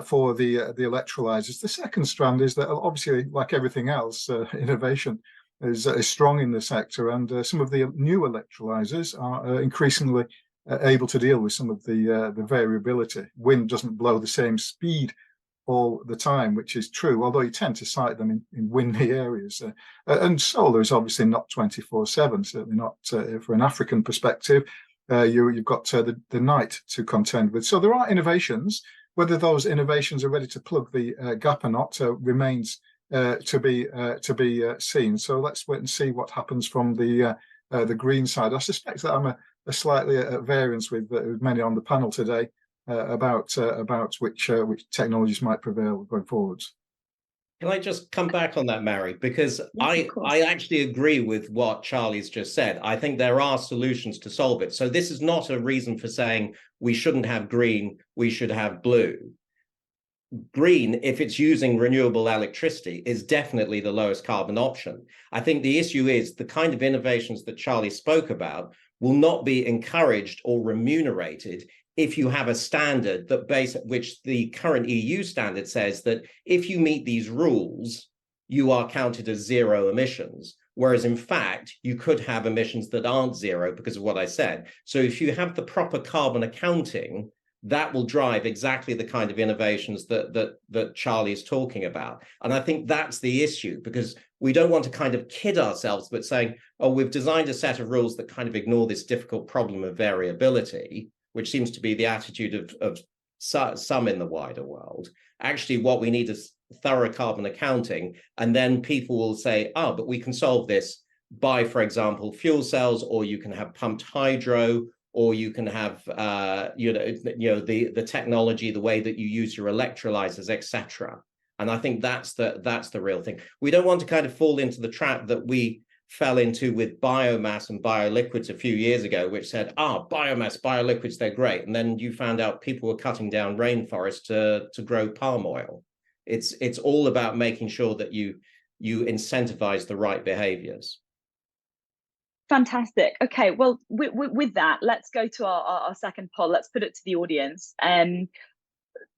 for the electrolyzers. The second strand is that obviously, like everything else, innovation is strong in the sector, and some of the new electrolyzers are increasingly able to deal with some of the variability. Wind doesn't blow the same speed all the time, which is true, although you tend to cite them in windy areas. And solar is obviously not 24/7, certainly not for an African perspective. You've got the night to contend with. So there are innovations. Whether those innovations are ready to plug the gap or not remains to be seen. So let's wait and see what happens from the green side. I suspect that I'm slightly at variance with many on the panel today about which technologies might prevail going forwards. Can I just come back on that, Mary? Because yes, I actually agree with what Charlie's just said. I think there are solutions to solve it. So this is not a reason for saying we shouldn't have green, we should have blue. Green, if it's using renewable electricity, is definitely the lowest carbon option. I think the issue is the kind of innovations that Charlie spoke about will not be encouraged or remunerated if you have a standard that which the current EU standard says that if you meet these rules, you are counted as zero emissions. Whereas in fact, you could have emissions that aren't zero because of what I said. So if you have the proper carbon accounting, that will drive exactly the kind of innovations that Charlie's talking about. And I think that's the issue, because we don't want to kind of kid ourselves, but saying, oh, we've designed a set of rules that kind of ignore this difficult problem of variability, which seems to be the attitude of some in the wider world. Actually, what we need is thorough carbon accounting. And then people will say, oh, but we can solve this by, for example, fuel cells, or you can have pumped hydro, or you can have the technology, the way that you use your electrolyzers, etc. And I think that's the real thing. We don't want to kind of fall into the trap that we fell into with biomass and bioliquids a few years ago, which said, biomass, bioliquids, they're great. And then you found out people were cutting down rainforests to grow palm oil. It's all about making sure that you incentivize the right behaviors. Fantastic. Okay, well, with that, let's go to our second poll. Let's put it to the audience.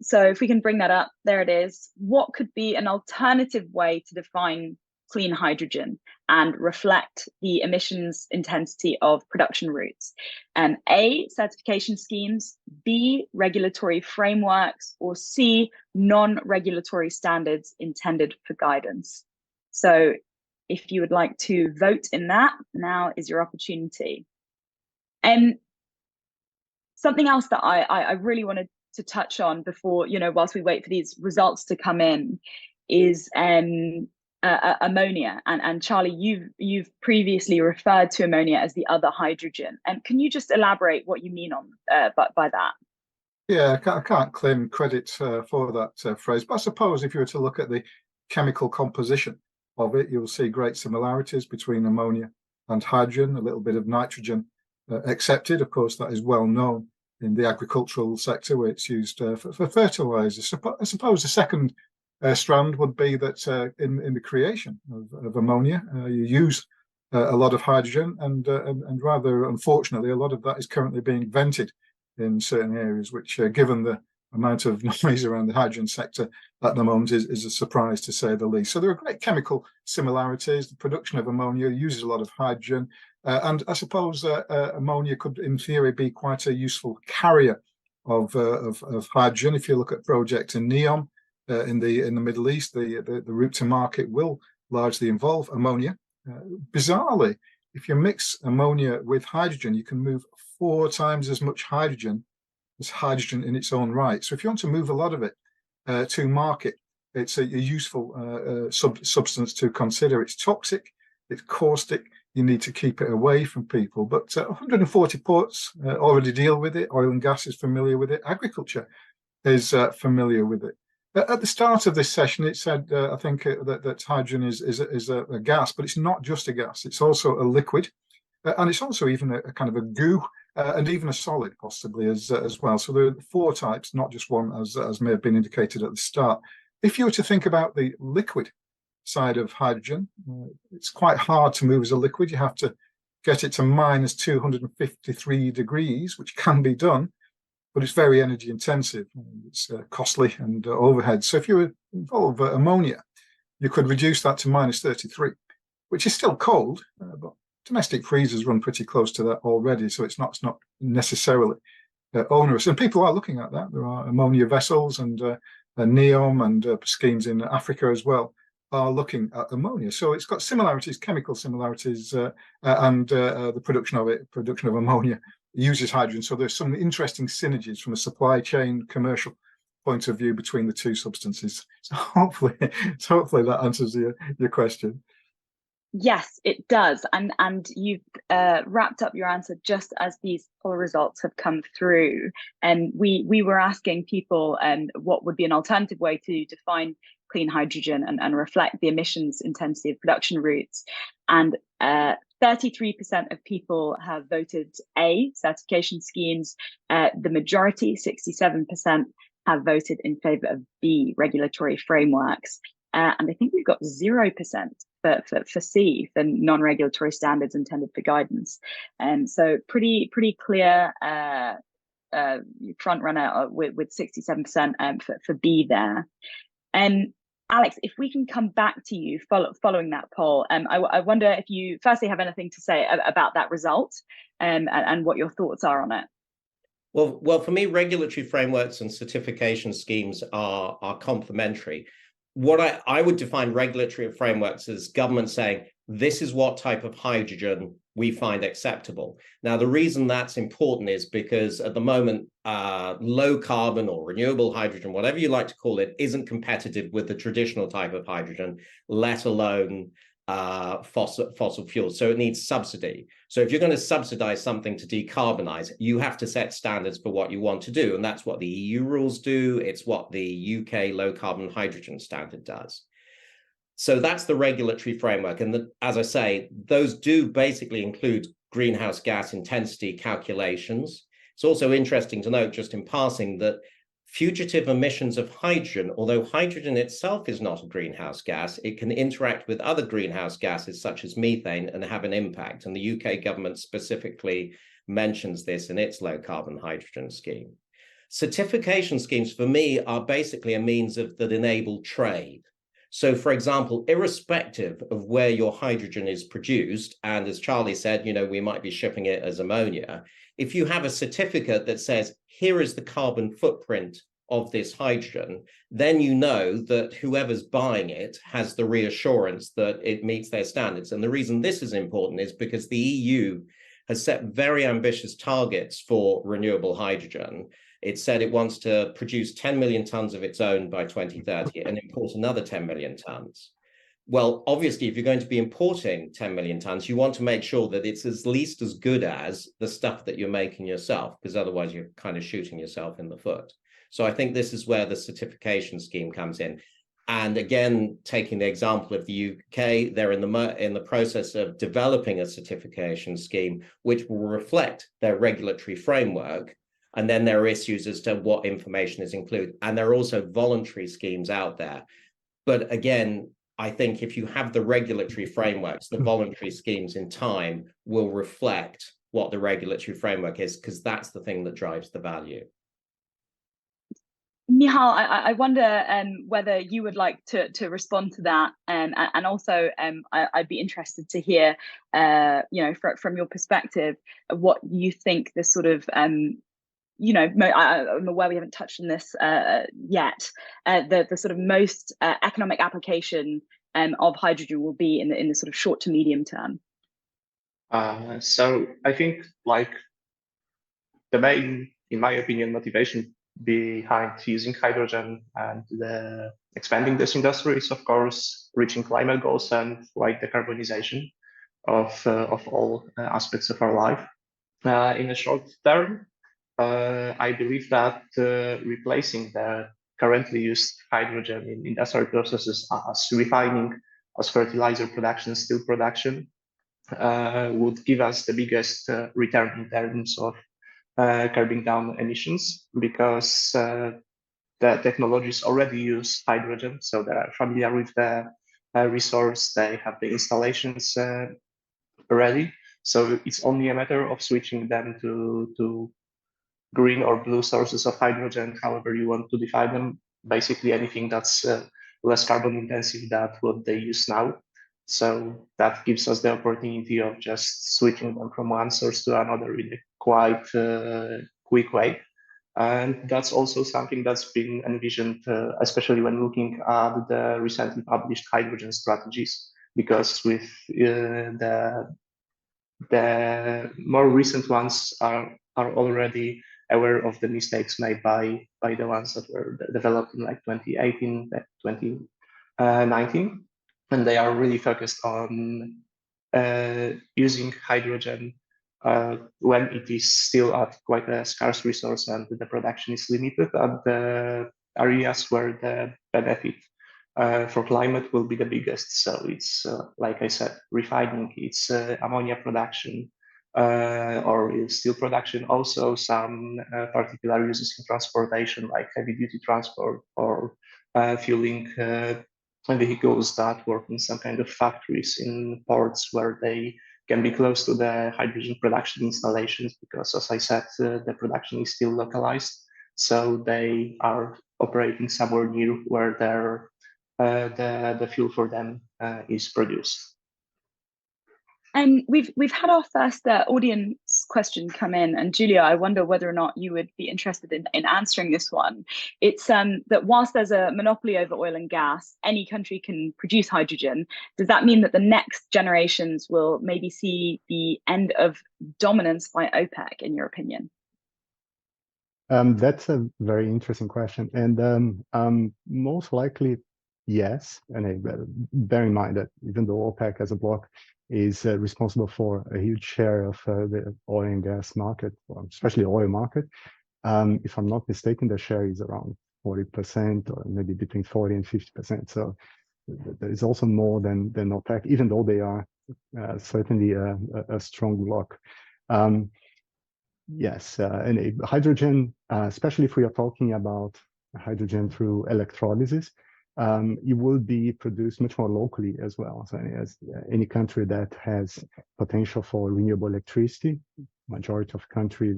So if we can bring that up, there it is. What could be an alternative way to define clean hydrogen and reflect the emissions intensity of production routes? A, certification schemes, B, regulatory frameworks, or C, non-regulatory standards intended for guidance. So if you would like to vote in that, now is your opportunity. And something else that I really wanted to touch on before, whilst we wait for these results to come in, is ammonia. And Charlie, you've previously referred to ammonia as the other hydrogen. And can you just elaborate what you mean on by that? Yeah, I can't claim credit for that phrase, but I suppose if you were to look at the chemical composition of it, you'll see great similarities between ammonia and hydrogen, a little bit of nitrogen accepted. Of course, that is well known in the agricultural sector where it's used for fertilizers. I suppose the second strand would be that in the creation of ammonia, you use a lot of hydrogen, and rather unfortunately, a lot of that is currently being vented in certain areas, which given the amount of noise around the hydrogen sector at the moment is a surprise, to say the least. So there are great chemical similarities. The production of ammonia uses a lot of hydrogen, and I suppose ammonia could, in theory, be quite a useful carrier of hydrogen. If you look at project in NEOM in the Middle East, the route to market will largely involve ammonia. Bizarrely, if you mix ammonia with hydrogen, you can move 4 times as much hydrogen as hydrogen in its own right. So if you want to move a lot of it to market, it's a useful substance to consider. It's toxic, it's caustic, you need to keep it away from people. But 140 ports already deal with it. Oil and gas is familiar with it. Agriculture is familiar with it. At the start of this session, it said, I think, that hydrogen is a gas, but it's not just a gas. It's also a liquid, and it's also even a kind of a goo, and even a solid, possibly, as well. So there are 4 types, not just one, as may have been indicated at the start. If you were to think about the liquid side of hydrogen, it's quite hard to move as a liquid. You have to get it to minus 253 degrees, which can be done. but it's very energy intensive. It's costly and overhead. So if you involve ammonia, you could reduce that to -33, which is still cold, but domestic freezers run pretty close to that already. So it's not necessarily onerous. And people are looking at that. There are ammonia vessels and NEOM and schemes in Africa as well are looking at ammonia. So it's got similarities, chemical similarities, and the production of ammonia uses hydrogen. So there's some interesting synergies from a supply chain commercial point of view between the two substances. So hopefully that answers your question. Yes, it does. And you've wrapped up your answer just as these poll results have come through. And we were asking people what would be an alternative way to define clean hydrogen and reflect the emissions intensity of production routes. And 33% of people have voted A, certification schemes. The majority, 67%, have voted in favor of B, regulatory frameworks. And I think we've got 0% for C, for non-regulatory standards intended for guidance. So pretty clear front runner with 67% for B there. Alex, if we can come back to you following that poll, I wonder if you firstly have anything to say about that result and what your thoughts are on it. Well, for me, regulatory frameworks and certification schemes are complementary. What I would define regulatory frameworks as government saying, this is what type of hydrogen we find acceptable. Now, the reason that's important is because at the moment, low carbon or renewable hydrogen, whatever you like to call it, isn't competitive with the traditional type of hydrogen, let alone fossil fuels. So it needs subsidy. So if you're going to subsidize something to decarbonize, you have to set standards for what you want to do. And that's what the EU rules do. It's what the UK low carbon hydrogen standard does. So that's the regulatory framework. And as I say, those do basically include greenhouse gas intensity calculations. It's also interesting to note, just in passing, that fugitive emissions of hydrogen, although hydrogen itself is not a greenhouse gas, it can interact with other greenhouse gases such as methane and have an impact. And the UK government specifically mentions this in its low carbon hydrogen scheme. Certification schemes for me are basically a means that enable trade. So, for example, irrespective of where your hydrogen is produced, and as Charlie said, we might be shipping it as ammonia, if you have a certificate that says, here is the carbon footprint of this hydrogen, then you know that whoever's buying it has the reassurance that it meets their standards. And the reason this is important is because the EU has set very ambitious targets for renewable hydrogen. It said it wants to produce 10 million tons of its own by 2030 and import another 10 million tons. Well, obviously, if you're going to be importing 10 million tons, you want to make sure that it's at least as good as the stuff that you're making yourself, because otherwise you're kind of shooting yourself in the foot. So I think this is where the certification scheme comes in. And again, taking the example of the UK, they're in the process of developing a certification scheme which will reflect their regulatory framework. And then there are issues as to what information is included. And there are also voluntary schemes out there. But again, I think if you have the regulatory frameworks, the voluntary schemes in time will reflect what the regulatory framework is, because that's the thing that drives the value. Nihal, I wonder whether you would like to respond to that, and also I'd be interested to hear, from your perspective, what you think the sort of I'm aware we haven't touched on this yet. The sort of most economic application of hydrogen will be in the sort of short to medium term. So I think the main, in my opinion, motivation behind using hydrogen and expanding this industry is, of course, reaching climate goals and decarbonization of all aspects of our life. In the short term, I believe that replacing the currently used hydrogen in industrial processes as refining, as fertilizer production, steel production, would give us the biggest return in terms of curbing down emissions, because the technologies already use hydrogen, so they are familiar with the resource, they have the installations ready. So it's only a matter of switching them to green or blue sources of hydrogen, however you want to define them. Basically anything that's less carbon intensive than what they use now. So that gives us the opportunity of just switching them from one source to another in a quite quick way. And that's also something that's been envisioned, especially when looking at the recently published hydrogen strategies, because with the more recent ones are already aware of the mistakes made by the ones that were developed in like 2018, 2019, and they are really focused on using hydrogen when it is still at quite a scarce resource and the production is limited, and the areas where the benefit for climate will be the biggest. So it's, like I said, refining, it's ammonia production, or steel production, also some particular uses in transportation, like heavy duty transport, or fueling vehicles that work in some kind of factories in ports where they can be close to the hydrogen production installations, because as I said, the production is still localized. So they are operating somewhere near where the fuel for them is produced. And we've had our first audience question come in, and Julia, I wonder whether or not you would be interested in answering this one. It's that whilst there's a monopoly over oil and gas, any country can produce hydrogen. Does that mean that the next generations will maybe see the end of dominance by OPEC, in your opinion? That's a very interesting question, and most likely, yes. And bear in mind that even though OPEC as a bloc is responsible for a huge share of the oil and gas market, especially oil market, if I'm not mistaken, the share is around 40%, or maybe between 40 and 50%. So there is also more than OPEC, even though they are certainly a strong bloc. Yes, and hydrogen, especially if we are talking about hydrogen through electrolysis, it will be produced much more locally as well. So as any country that has potential for renewable electricity, majority of countries,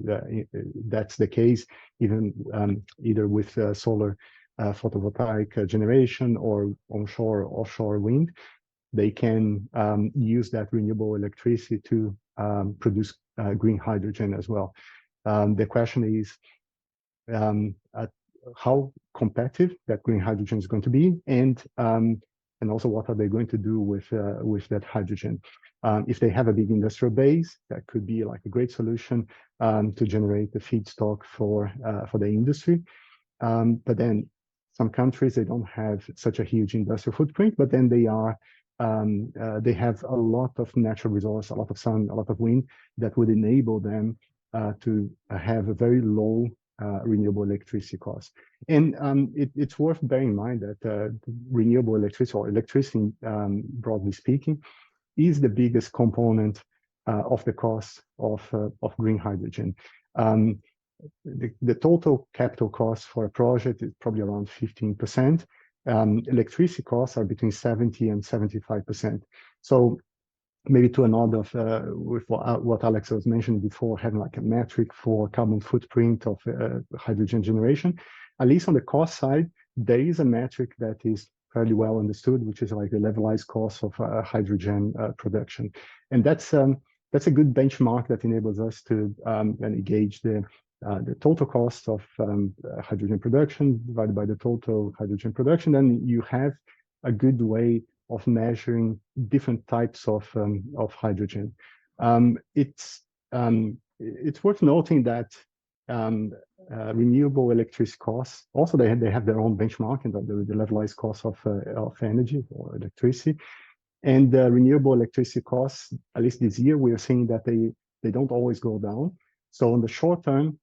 that's the case, even either with solar photovoltaic generation or onshore or offshore wind, they can use that renewable electricity to produce green hydrogen as well. The question is how competitive that green hydrogen is going to be, and also what are they going to do with that hydrogen. If they have a big industrial base, that could be like a great solution to generate the feedstock for the industry. But then some countries, they don't have such a huge industrial footprint, but then they have a lot of natural resource, a lot of sun, a lot of wind, that would enable them to have a very low renewable electricity cost. And it's worth bearing in mind that renewable electricity, or electricity broadly speaking, is the biggest component of the cost of green hydrogen. The total capital cost for a project is probably around 15%. Electricity costs are between 70 and 75%. So maybe to another with what Alex was mentioning before, having like a metric for carbon footprint of hydrogen generation, at least on the cost side, there is a metric that is fairly well understood, which is like the levelized cost of hydrogen production. And that's a good benchmark that enables us to gauge the total cost of hydrogen production divided by the total hydrogen production. Then you have a good way of measuring different types of hydrogen. It's worth noting that renewable electricity costs also they have their own benchmark, and the levelized cost of energy or electricity. And renewable electricity costs, at least this year, we are seeing that they don't always go down. So in the short term,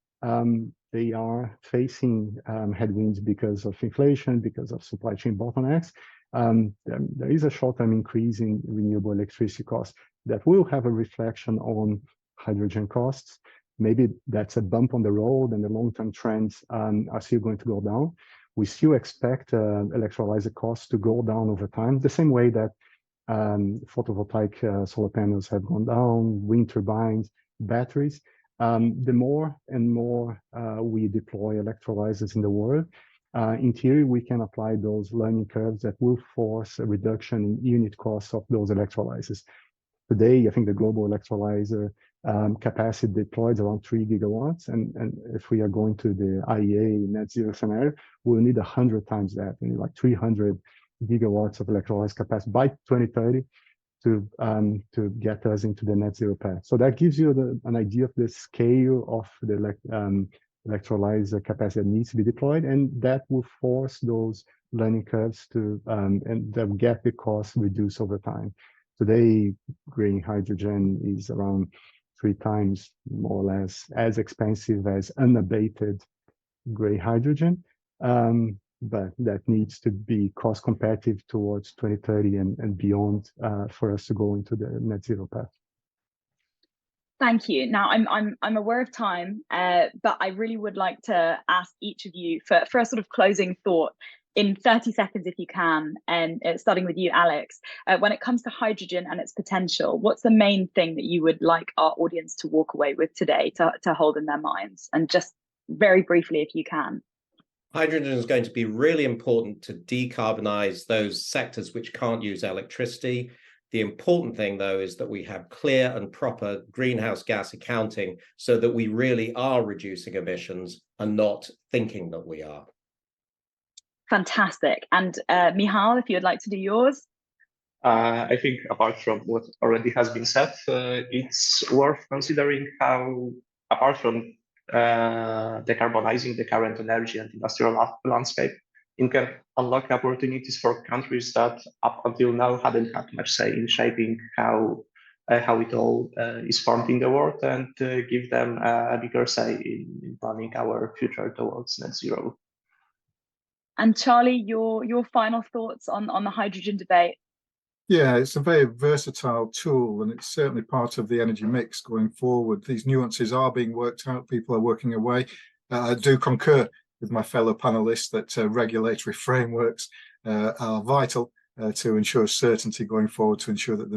they are facing headwinds because of inflation, because of supply chain bottlenecks. There is a short-term increase in renewable electricity costs that will have a reflection on hydrogen costs. Maybe that's a bump on the road, and the long-term trends are still going to go down. We still expect electrolyzer costs to go down over time, the same way that photovoltaic solar panels have gone down, wind turbines, batteries. The more and more we deploy electrolyzers in the world, in theory, we can apply those learning curves that will force a reduction in unit costs of those electrolyzers. Today, I think the global electrolyzer capacity deployed around 3 gigawatts. And if we are going to the IEA net zero scenario, we'll need 100 times that, like 300 gigawatts of electrolyzer capacity by 2030 to get us into the net zero path. So that gives you an idea of the scale of the electrolyzer capacity that needs to be deployed, and that will force those learning curves to and get the cost reduced over time. Today, green hydrogen is around 3 times more or less as expensive as unabated gray hydrogen, but that needs to be cost competitive towards 2030 and beyond for us to go into the net zero path. Thank you. Now, I'm aware of time, but I really would like to ask each of you for a sort of closing thought in 30 seconds, if you can, and starting with you, Alex. When it comes to hydrogen and its potential, what's the main thing that you would like our audience to walk away with today to hold in their minds? And just very briefly, if you can. Hydrogen is going to be really important to decarbonize those sectors which can't use electricity. The important thing, though, is that we have clear and proper greenhouse gas accounting so that we really are reducing emissions and not thinking that we are. Fantastic. And Michal, if you'd like to do yours. I think apart from what already has been said, it's worth considering how, apart from decarbonizing the current energy and industrial landscape, it can unlock opportunities for countries that up until now hadn't had much say in shaping how it all is formed in the world, and give them a bigger say in planning our future towards net zero. And Charlie, your final thoughts on the hydrogen debate? Yeah, it's a very versatile tool, and it's certainly part of the energy mix going forward. These nuances are being worked out. People are working away. I do concur with my fellow panelists that regulatory frameworks are vital to ensure certainty going forward, to ensure that the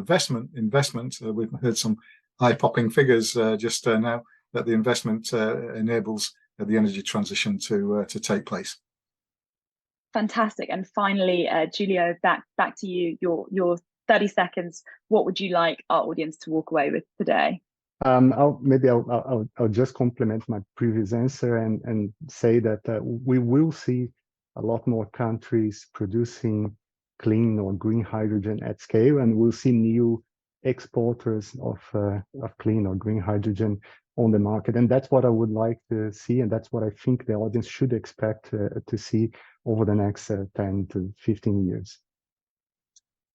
investment we've heard some eye-popping figures just now, that the investment enables the energy transition to take place. Fantastic. And finally, Giulio, back to you. Your 30 seconds. What would you like our audience to walk away with today? I'll just complement my previous answer and say that we will see a lot more countries producing clean or green hydrogen at scale, and we'll see new exporters of clean or green hydrogen on the market. And that's what I would like to see, and that's what I think the audience should expect to see over the next 10 to 15 years.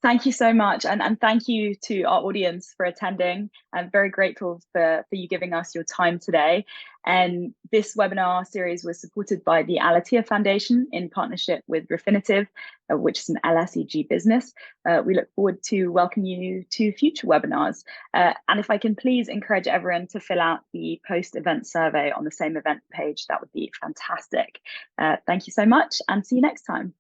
Thank you so much, and thank you to our audience for attending. I'm very grateful for you giving us your time today. And this webinar series was supported by the Al-Attiyah Foundation in partnership with Refinitiv, which is an LSEG business. We look forward to welcoming you to future webinars. And if I can please encourage everyone to fill out the post-event survey on the same event page, that would be fantastic. Thank you so much, and see you next time.